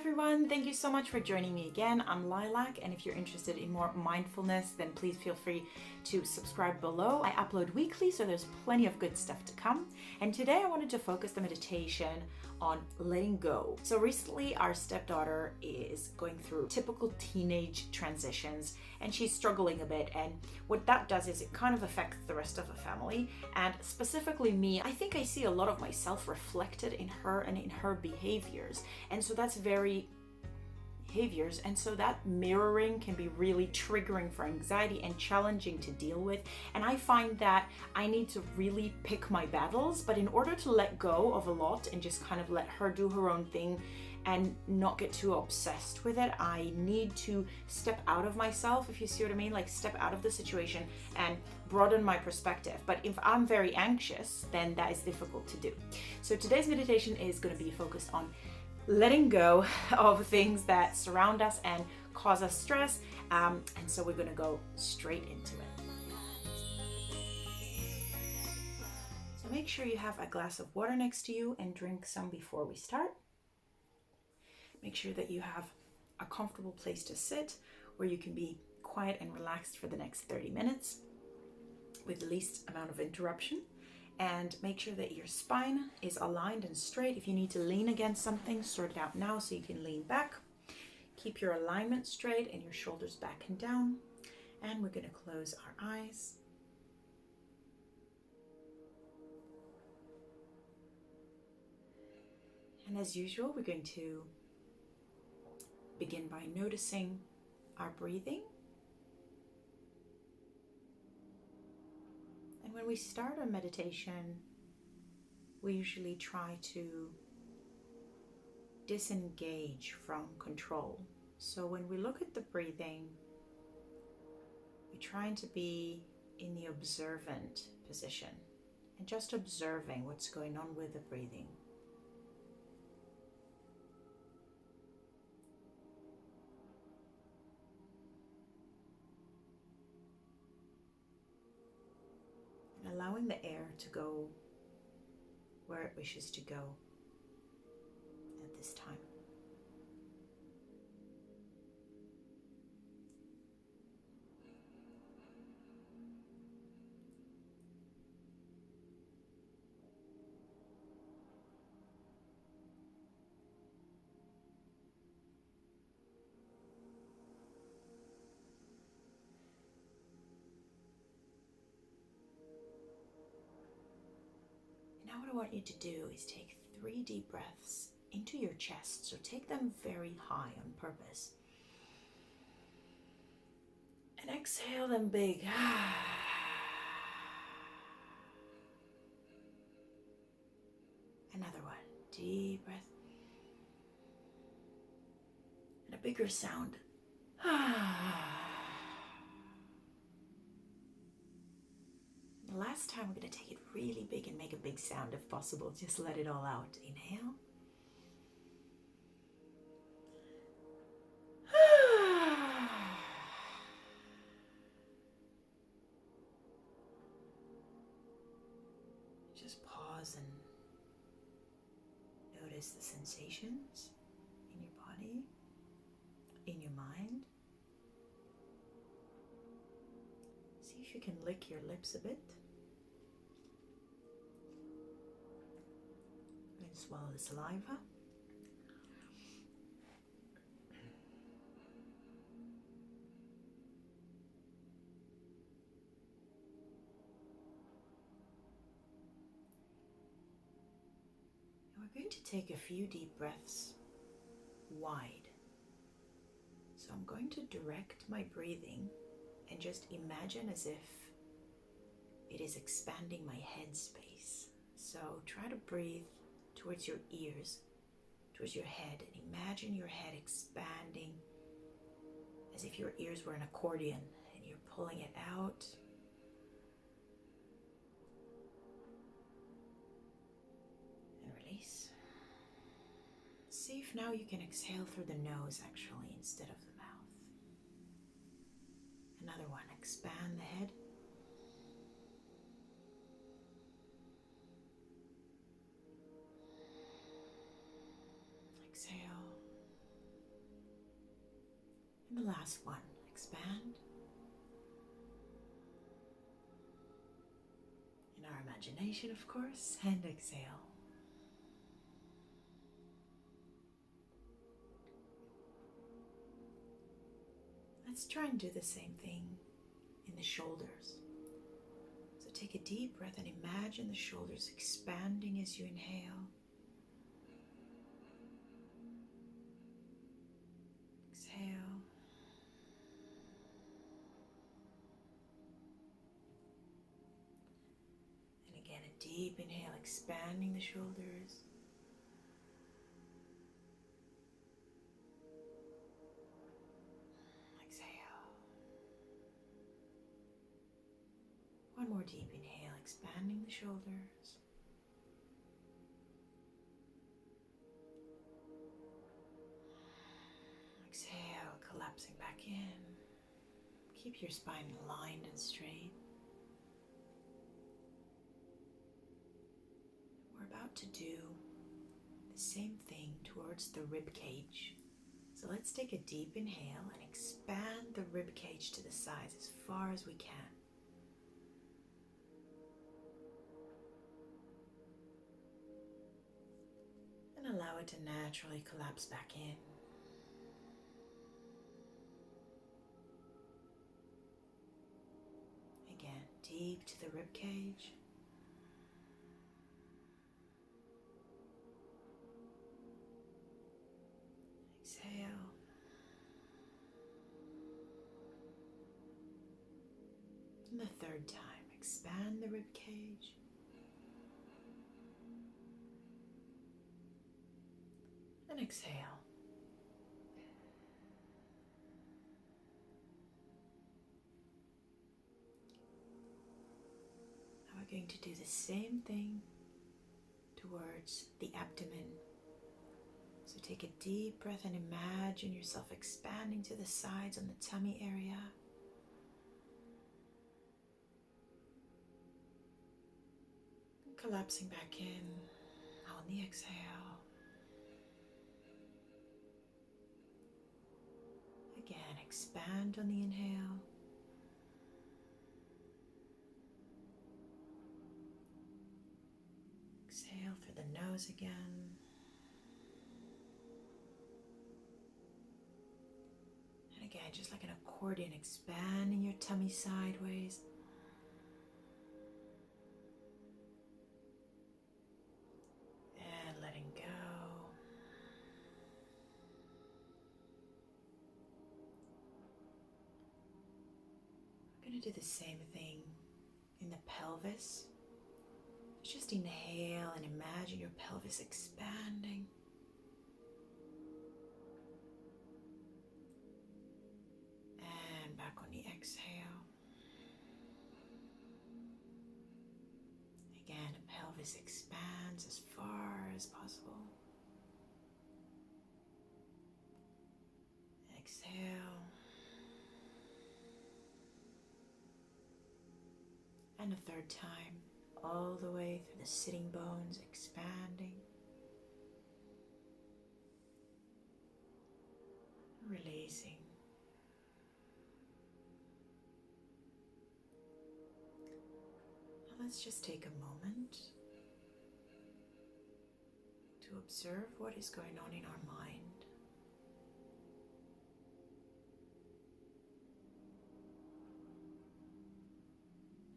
everyone, thank you so much for joining me again. I'm Lilac, and if you're interested in more mindfulness, then please feel free to subscribe below. I upload weekly, so there's plenty of good stuff to come. And today I wanted to focus the meditation on letting go. So recently our stepdaughter is going through typical teenage transitions, and she's struggling a bit, and what that does is it kind of affects the rest of the family, and specifically me. I think I see a lot of myself reflected in her and in her behaviors, and so that's very behaviors, and so that mirroring can be really triggering for anxiety and challenging to deal with. And I find that I need to really pick my battles, but in order to let go of a lot and just kind of let her do her own thing and not get too obsessed with it, I need to step out of myself, if you see what I mean, like step out of the situation and broaden my perspective. But if I'm very anxious, then that is difficult to do. So today's meditation is going to be focused on letting go of things that surround us and cause us stress, and so we're going to go straight into it. So make sure you have a glass of water next to you and drink some before we start. Make sure that you have a comfortable place to sit where you can be quiet and relaxed for the next 30 minutes with the least amount of interruption. And make sure that your spine is aligned and straight. If you need to lean against something, sort it out now so you can lean back. Keep your alignment straight and your shoulders back and down. And we're going to close our eyes. And as usual, we're going to begin by noticing our breathing. And when we start our meditation, we usually try to disengage from control. So when we look at the breathing, we're trying to be in the observant position and just observing what's going on with the breathing. Allowing the air to go where it wishes to go at this time. Now what I want you to do is take 3 deep breaths into your chest. So take them very high on purpose. And exhale them big. Another one. Deep breath. And a bigger sound. The last time we're going to take it really big and make a big sound if possible. Just let it all out. Inhale. Just pause and notice the sensations in your body, in your mind. See if you can lick your lips a bit. And swallow the saliva. And we're going to take a few deep breaths wide. So I'm going to direct my breathing and just imagine as if it is expanding my head space. So try to breathe towards your ears, towards your head, and imagine your head expanding as if your ears were an accordion and you're pulling it out. And release. See if now you can exhale through the nose actually instead of the mouth. Another one, expand the head. Exhale. And the last one, expand. In our imagination, of course, and exhale. Let's try and do the same thing in the shoulders. So take a deep breath and imagine the shoulders expanding as you inhale. Exhale. And again, a deep inhale, expanding the shoulders. One more deep inhale, expanding the shoulders. Exhale, collapsing back in. Keep your spine aligned and straight. We're about to do the same thing towards the rib cage. So let's take a deep inhale and expand the rib cage to the sides as far as we can. And allow it to naturally collapse back in. Again, deep to the rib cage. Exhale. And the third time, expand the rib cage. And exhale. Now we're going to do the same thing towards the abdomen. So take a deep breath and imagine yourself expanding to the sides on the tummy area. And collapsing back in on the exhale. Again, expand on the inhale. Exhale through the nose again. And again, just like an accordion, expanding your tummy sideways. And letting go. We're going to do the same thing in the pelvis. Just inhale and imagine your pelvis expanding. And back on the exhale. Again, the pelvis expands as far as possible. Exhale. And a third time, all the way through the sitting bones, expanding. Releasing. Now let's just take a moment to observe what is going on in our mind.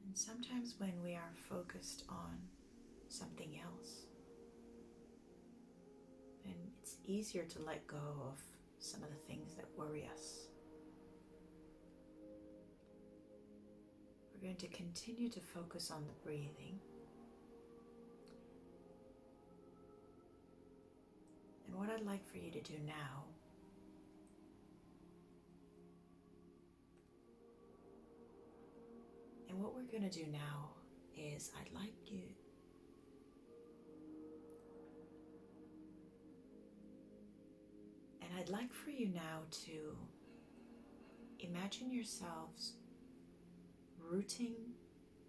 And sometimes when we are focused on something else, then it's easier to let go of some of the things that worry us. We're going to continue to focus on the breathing. And what I'd like for you to do now and what we're going to do now is I'd like for you now to imagine yourselves rooting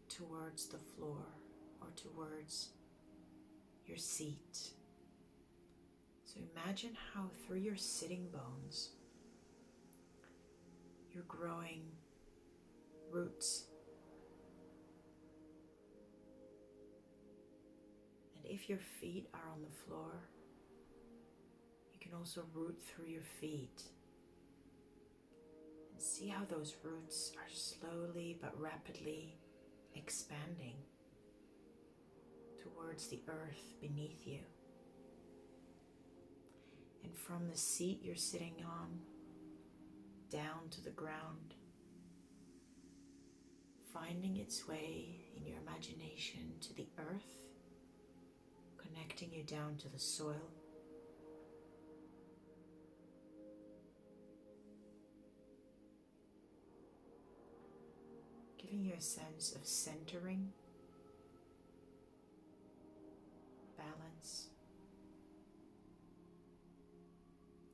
towards the floor or towards your seat. So imagine how through your sitting bones your growing roots. And if your feet are on the floor, you can also root through your feet and see how those roots are slowly but rapidly expanding towards the earth beneath you. And from the seat you're sitting on, down to the ground, finding its way in your imagination to the earth, connecting you down to the soil. Giving you a sense of centering, balance,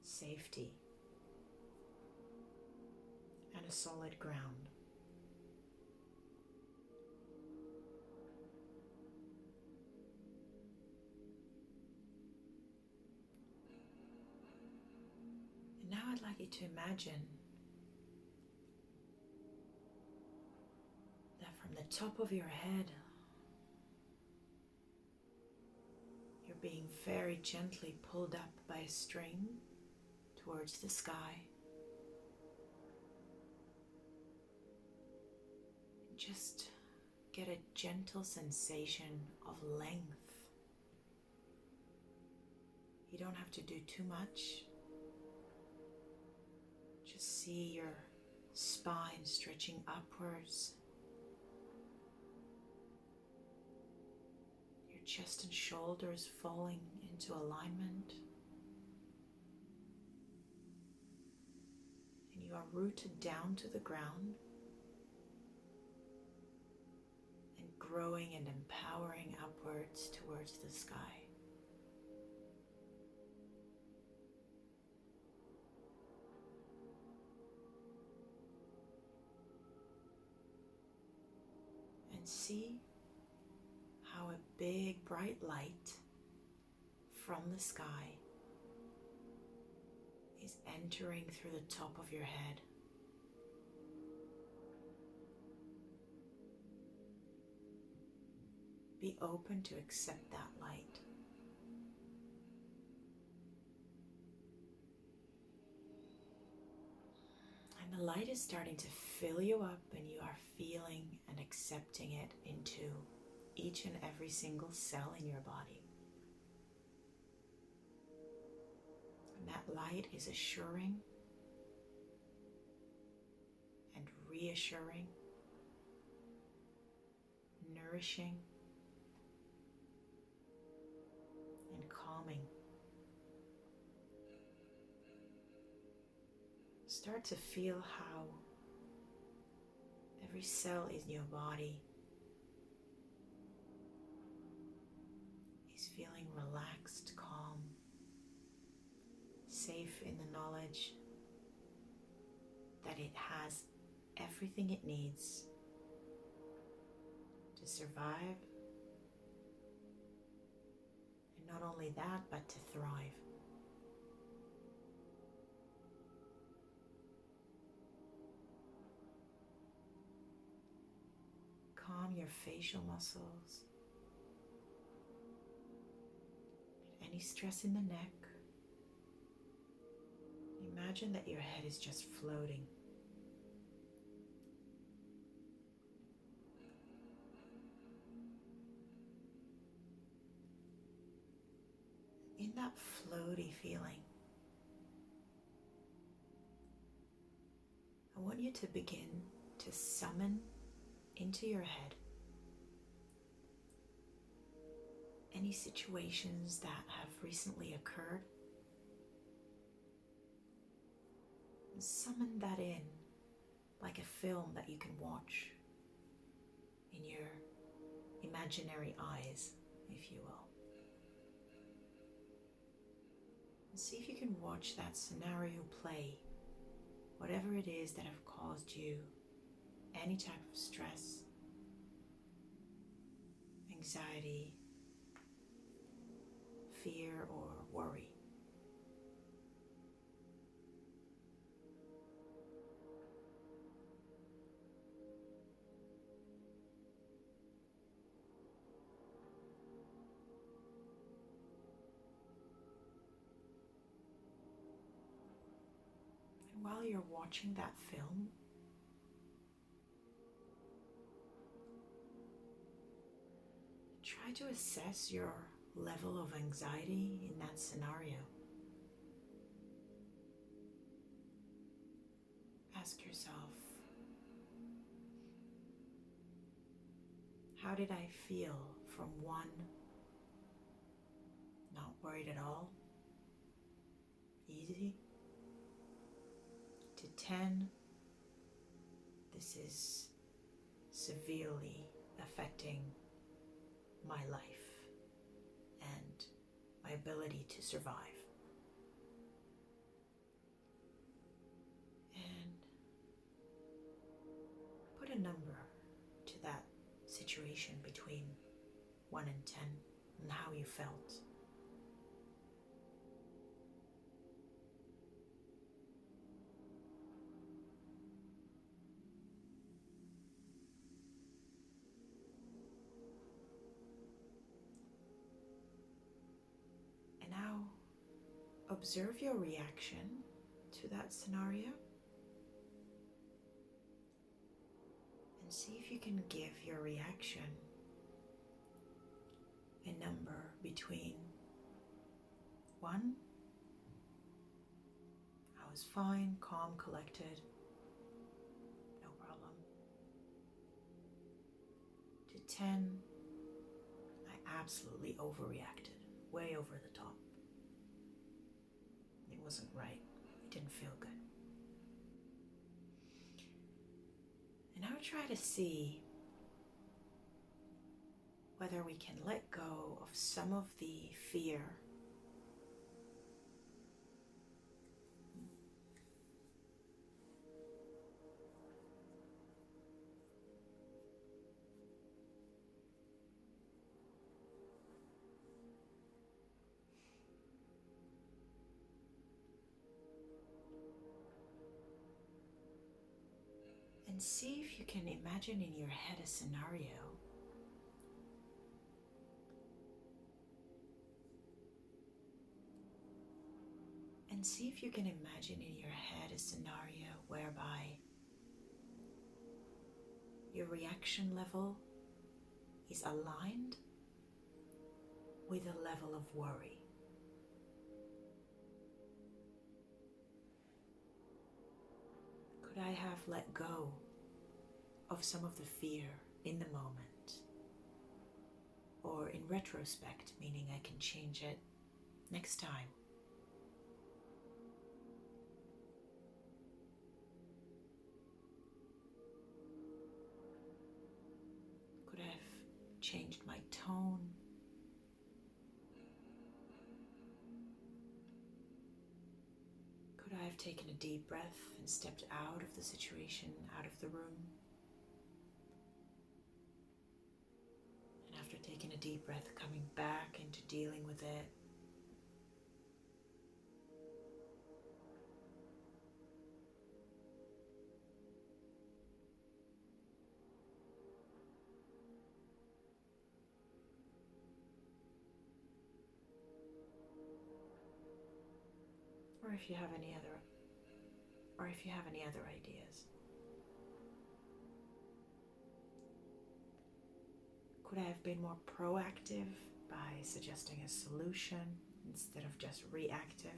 safety, and a solid ground. And now I'd like you to imagine that from the top of your head, you're being very gently pulled up by a string towards the sky. Just get a gentle sensation of length. You don't have to do too much. Just see your spine stretching upwards. Your chest and shoulders falling into alignment. And you are rooted down to the ground and growing and empowering upwards towards the sky. And see how a big bright light from the sky is entering through the top of your head. Be open to accept that light. And the light is starting to fill you up, and you are feeling and accepting it into each and every single cell in your body. And that light is assuring and reassuring, nourishing and calming. Start to feel how every cell in your body is feeling relaxed, calm, safe in the knowledge that it has everything it needs to survive, and not only that, but to thrive. Calm your facial muscles, any stress in the neck. Imagine that your head is just floating. In that floaty feeling, I want you to begin to summon into your head any situations that have recently occurred. And summon that in like a film that you can watch in your imaginary eyes, if you will. And see if you can watch that scenario play, whatever it is that have caused you any type of stress, anxiety, fear, or worry. while you're watching that film, try to assess your level of anxiety in that scenario. Ask yourself, how did I feel from 1, not worried at all, easy, to 10, this is severely affecting my life and my ability to survive. And put a number to that situation between 1 and 10 and how you felt. And now observe your reaction to that scenario and see if you can give your reaction a number between 1, I was fine, calm, collected, no problem, to 10, I absolutely overreacted, way over the top. It wasn't right. It didn't feel good. And now try to see whether we can let go of some of the fear and see if you can imagine in your head a scenario and see if you can imagine in your head a scenario whereby your reaction level is aligned with a level of worry. Could I have let go of some of the fear in the moment? Or in retrospect, meaning I can change it next time. Could I have changed my tone? Could I have taken a deep breath and stepped out of the situation, out of the room? And after taking a deep breath, coming back into dealing with it. Or if you have any other ideas. Could I have been more proactive by suggesting a solution instead of just reactive?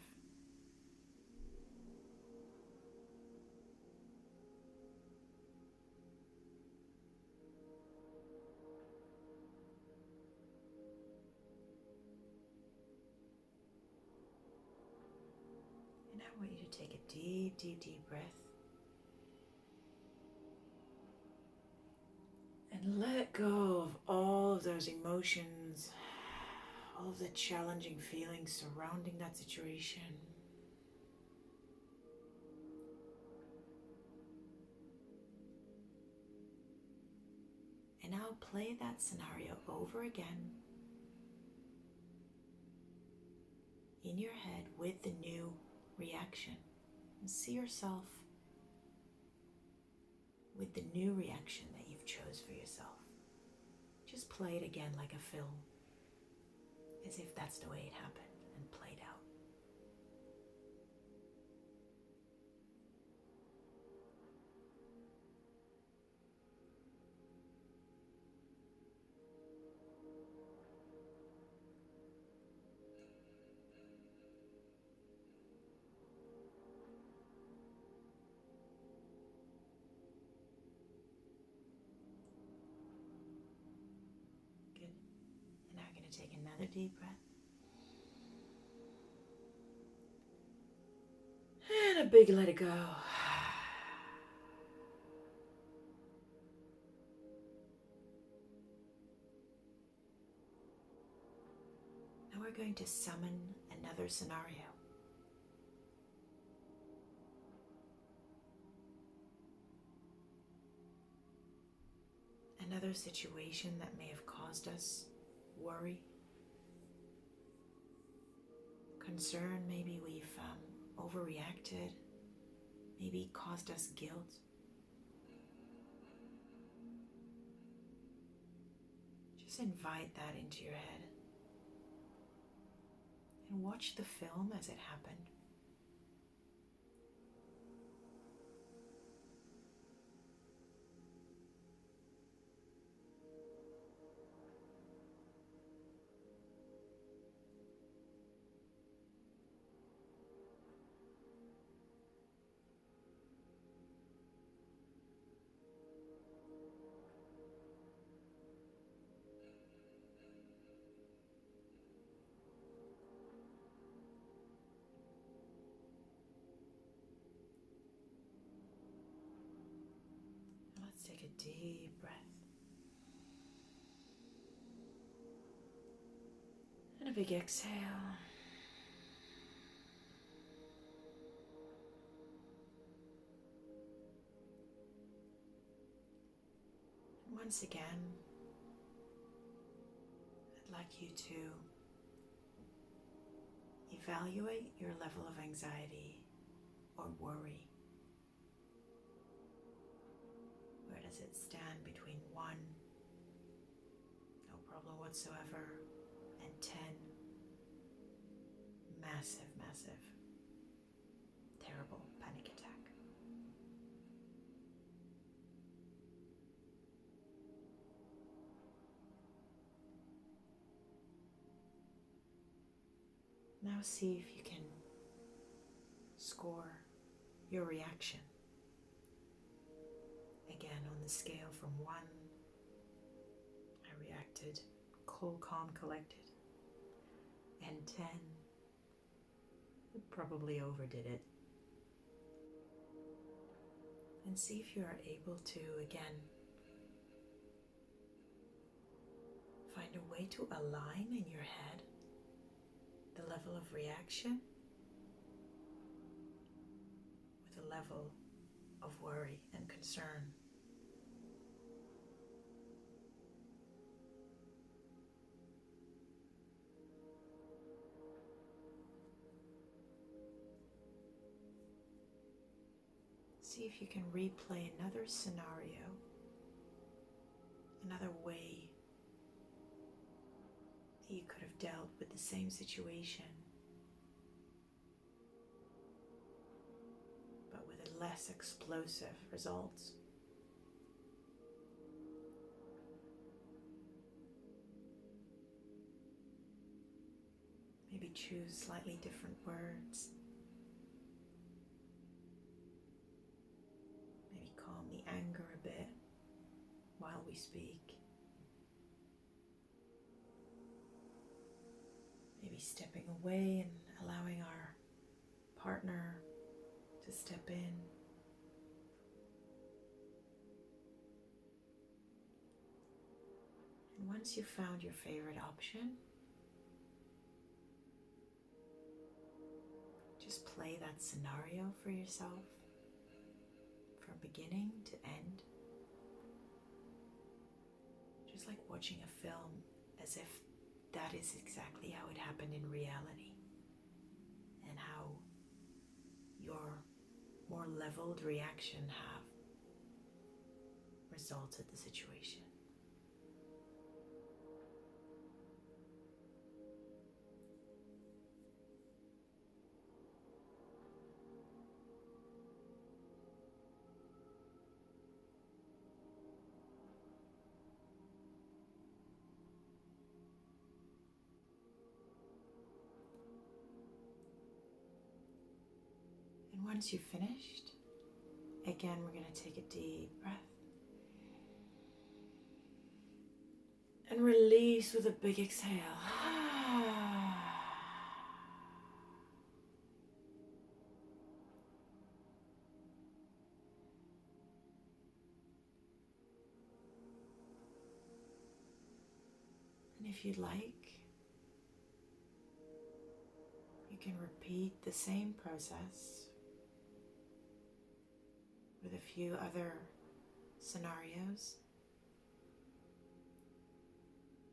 And I want you to take a deep, deep, deep breath. And let go of all of those emotions, all of the challenging feelings surrounding that situation. And now play that scenario over again in your head with the new reaction. And see yourself with the new reaction that you've chose for yourself. Just play it again like a film, as if that's the way it happened and played out. Another deep breath. And a big let it go. Now we're going to summon another scenario. Another situation that may have caused us worry, concern. Maybe we've overreacted, maybe caused us guilt. Just invite that into your head and watch the film as it happened. Let's take a deep breath. And a big exhale. And once again, I'd like you to evaluate your level of anxiety or worry. Where does it stand between 1, no problem whatsoever, and 10, massive, massive, terrible panic attack? Now see if you can score your reaction. Again, on the scale from 1, I reacted cool, calm, collected, and 10, I probably overdid it. And see if you are able to, again, find a way to align in your head the level of reaction with a level of worry and concern. See if you can replay another scenario, another way that you could have dealt with the same situation, but with a less explosive results. Maybe choose slightly different words. Maybe calm the anger a bit while we speak. Maybe stepping away and allowing our partner to step in. And once you've found your favorite option, just play that scenario for yourself from beginning to end. Just like watching a film, as if that is exactly how it happened in reality, and how your more leveled reaction have resulted the situation. And once you've finished, again, we're going to take a deep breath and release with a big exhale. you'd like, you can repeat the same process with a few other scenarios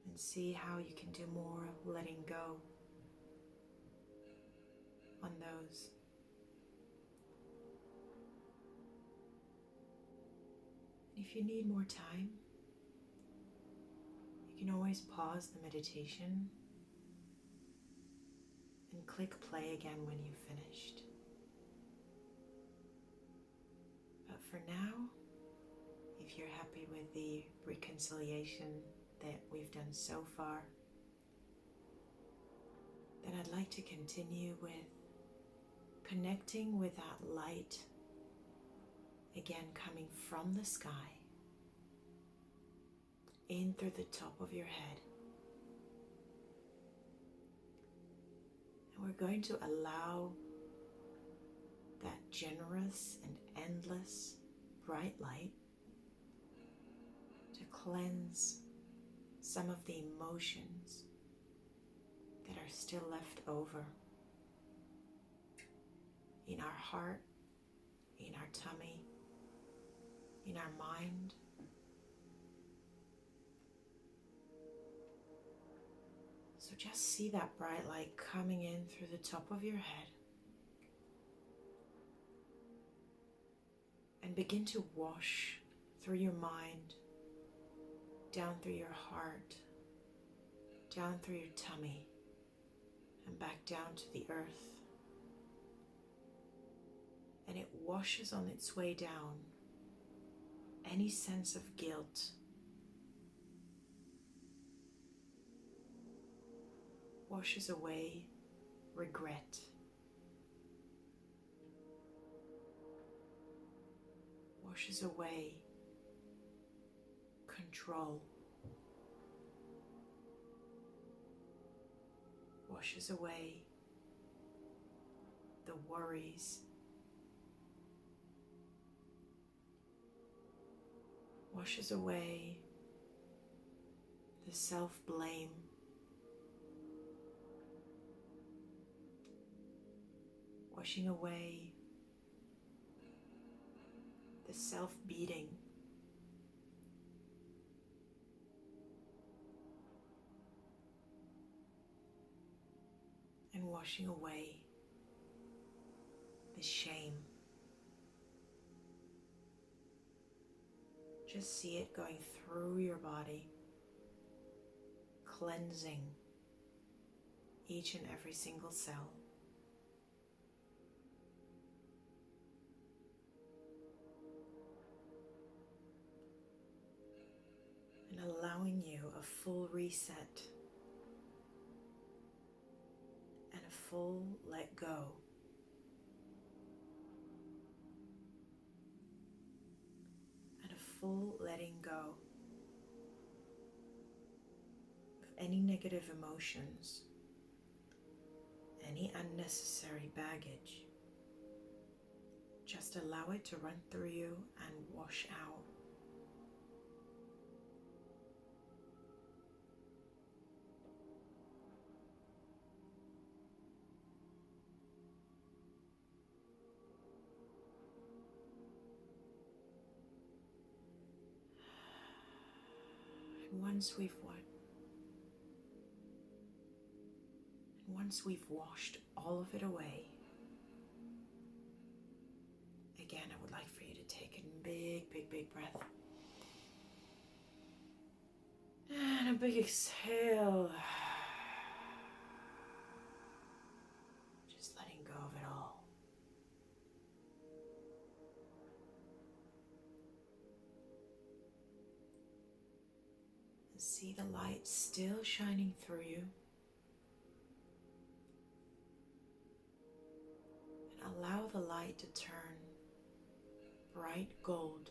and see how you can do more letting go on those. And if you need more time, you can always pause the meditation and click play again when you've finished. But for now, if you're happy with the reconciliation that we've done so far, then I'd like to continue with connecting with that light, again coming from the sky, in through the top of your head. And we're going to allow that generous and endless bright light to cleanse some of the emotions that are still left over in our heart, in our tummy, in our mind. So just see that bright light coming in through the top of your head and begin to wash through your mind, down through your heart, down through your tummy, and back down to the earth. And it washes on its way down any sense of guilt, washes away regret, washes away control, washes away the worries, washes away the self-blame, washing away the self-beating, and washing away the shame. Just see it going through your body, cleansing each and every single cell. And allowing you a full reset and a full let go. And a full letting go of any negative emotions, any unnecessary baggage. Just allow it to run through you and wash out. Once we've washed all of it away, again, I would like for you to take a big breath. And a big exhale. Just letting go of it all. And see the light still shining through you. Allow the light to turn bright gold.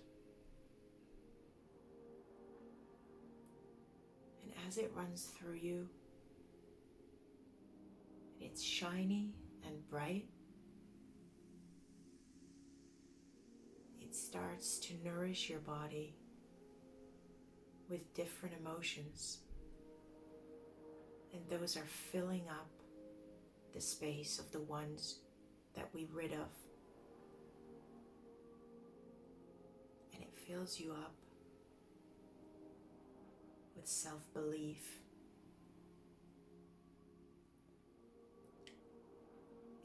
And as it runs through you, it's shiny and bright. It starts to nourish your body with different emotions. And those are filling up the space of the ones that we rid of. And it fills you up with self-belief.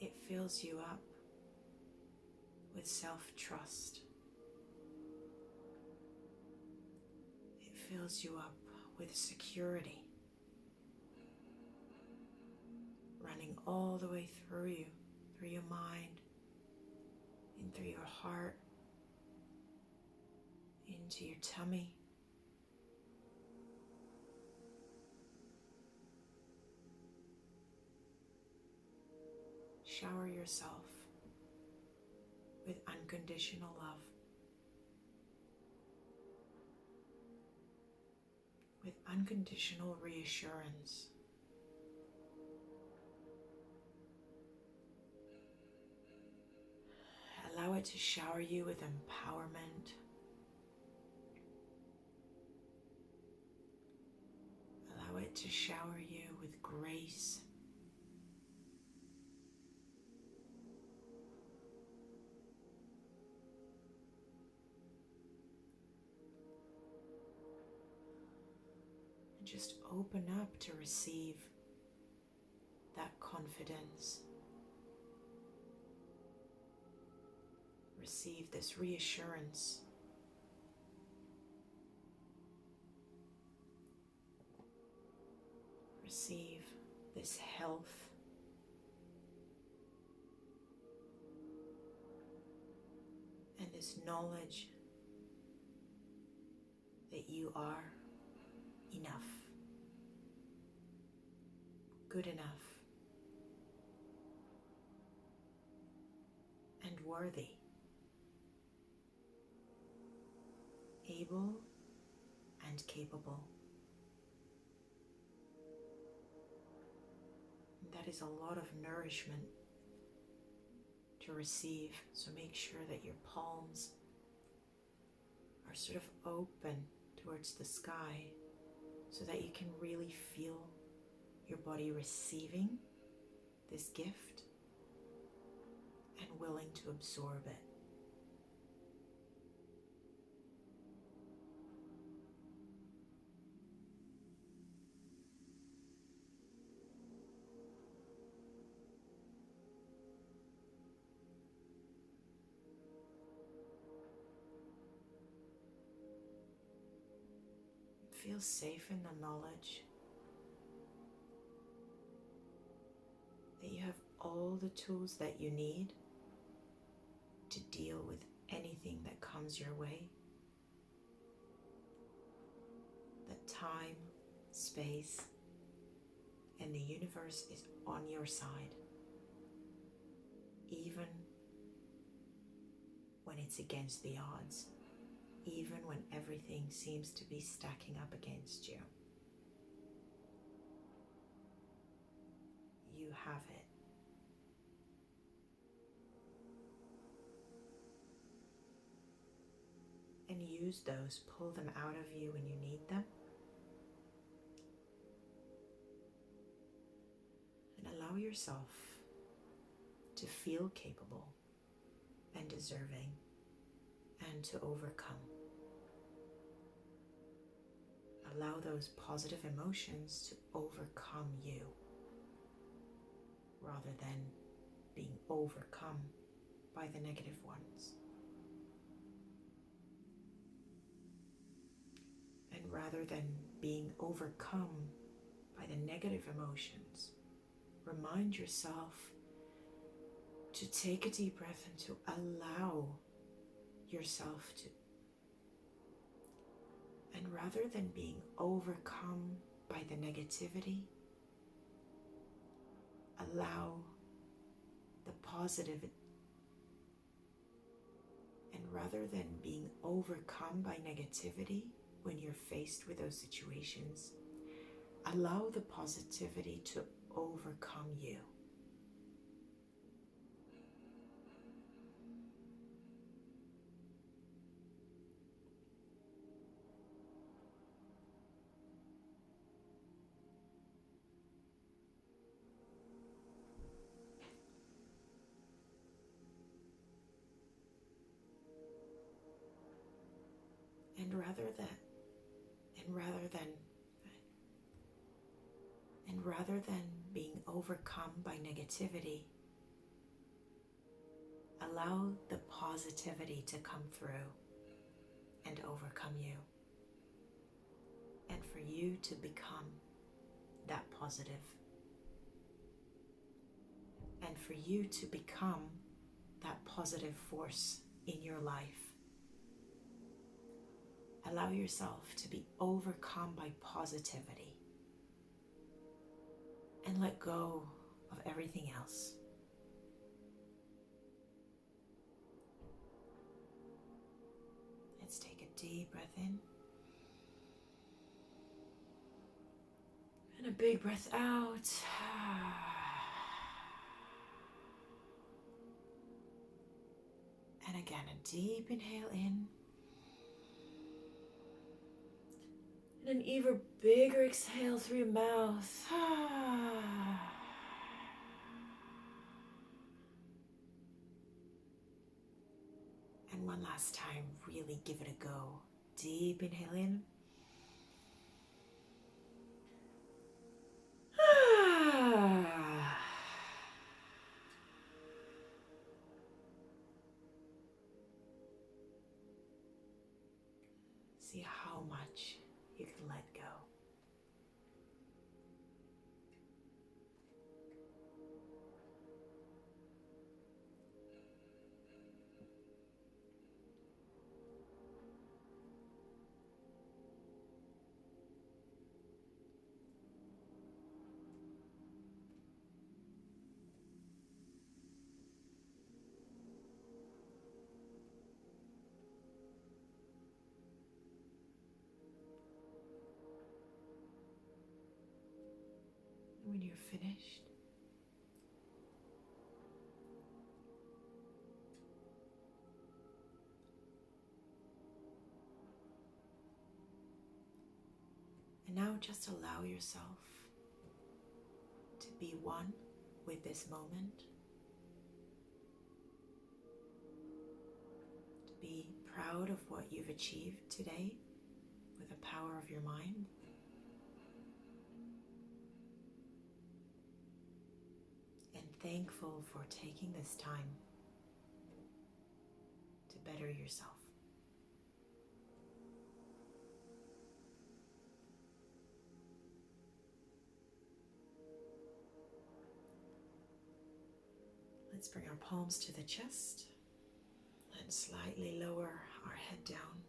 It fills you up with self-trust. It fills you up with security, running all the way through you, through your mind, in through your heart, into your tummy. Shower yourself with unconditional love, with unconditional reassurance. Allow it to shower you with empowerment. Allow it to shower you with grace. And just open up to receive that confidence. Receive this reassurance. Receive this health. And this knowledge that you are enough, good enough, and worthy, able and capable. And that is a lot of nourishment to receive, so make sure that your palms are sort of open towards the sky so that you can really feel your body receiving this gift and willing to absorb it. Feel safe in the knowledge that you have all the tools that you need to deal with anything that comes your way. That time, space, and the universe is on your side, even when it's against the odds. Even when everything seems to be stacking up against you. You have it. And use those, pull them out of you when you need them. And allow yourself to feel capable and deserving and to overcome. Allow those positive emotions to overcome you rather than being overcome by the negative ones. And rather than being overcome by the negative emotions, remind yourself to take a deep breath and to allow yourself to. And rather than being overcome by the negativity, allow the positive. And rather than being overcome by negativity when you're faced with those situations, allow the positivity to overcome you. And rather than being overcome by negativity, allow the positivity to come through and overcome you. And for you to become that positive. And for you to become that positive force in your life. Allow yourself to be overcome by positivity. And let go of everything else. Let's take a deep breath in. And a big breath out. And again, a deep inhale in. And an even bigger exhale through your mouth. And one last time, really give it a go. Deep inhale in. See how much you can let go. When you're finished, and now just allow yourself to be one with this moment, to be proud of what you've achieved today with the power of your mind. Thankful for taking this time to better yourself. Let's bring our palms to the chest and slightly lower our head down.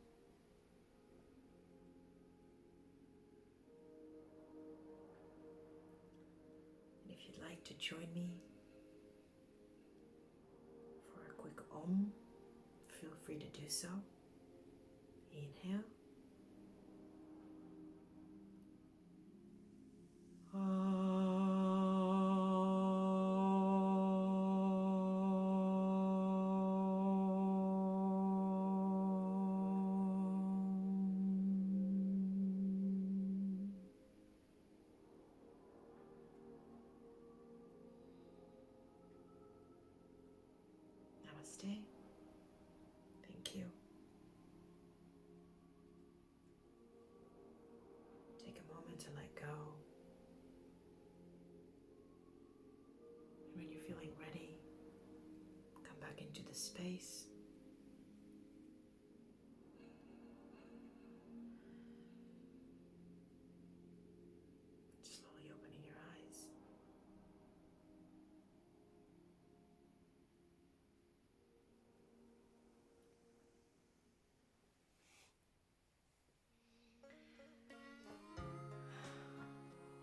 And if you'd like to join me for a quick Om, feel free to do so. Inhale. Namaste. Thank you. Take a moment to let go. And when you're feeling ready, come back into the space. Slowly opening your eyes.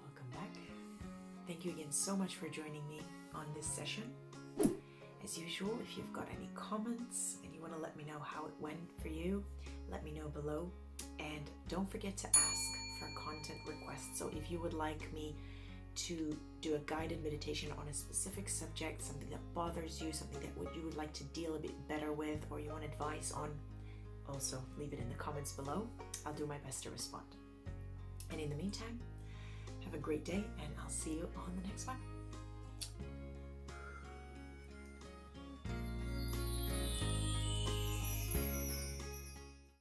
Welcome back. Thank you again so much for joining me on this session. As usual, if you've got any comments and you want to let me know how it went for you, let me know below. And don't forget to ask for content requests. So if you would like me to do a guided meditation on a specific subject, something that bothers you, something that you would like to deal a bit better with, or you want advice on, also leave it in the comments below. I'll do my best to respond. And in the meantime, have a great day, and I'll see you on the next one.